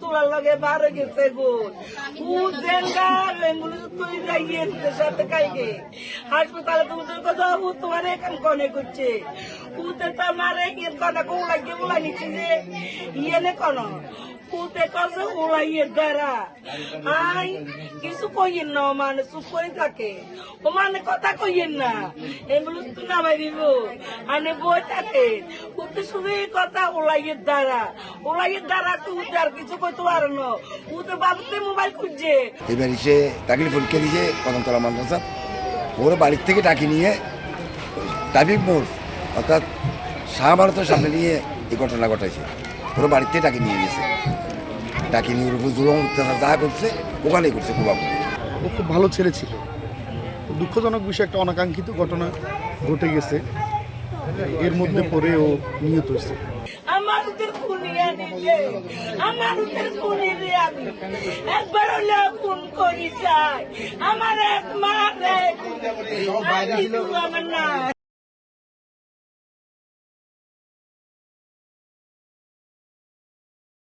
তোলার লগে বারো গেছে গোল তুই যাইয়ে সাথে খাইগে হাসপাতালে তুমি কথা তোমার এখন কনে করছে পুতে তো মারে কনা কো লাগিয়ে বলা নিচ্ছে যে ইয়ে নে কোন পুতে কছে উড়াইয়ের দ্বারা আই কিছু কইয়েন না মানে চুপ করে থাকে ও মানে কথা কইয়েন না এমবুলেন্স তো নামাই দিব আনে বই থাকে পুতে শুধু এই কথা উড়াইয়ের দ্বারা তুই আর কিছু কইতে পারো না পুতে বাবুতে মোবাইল খুঁজছে এবার এসে তাকে পরীক্ষা দিয়েছে কদমতলা মাদ্রাসা ওর বাড়ির থেকে ডাকি নিয়ে ট্রাফিক মোড় অর্থাৎ শাহভারতের সামনে নিয়ে এই ঘটনা ঘটাইছে ওরা বাড়ির থেকে ডাকি নিয়ে গেছে ডাকি নিয়ে ওর উপর জুলুম অত্যাচার যা করছে ওখানেই করছে প্রভাব ও খুব ভালো ছেলে ছিল দুঃখজনক বিষয় একটা অনাকাঙ্ক্ষিত ঘটনা ঘটে গেছে এর মধ্যে পড়ে ও নিহত হয়েছে আমার উদের খুনিয়া দিলে আমার উদের খুনি দিয়ে আমি একবার হলে ফোন করি চাই আমার এক মা রে আমার না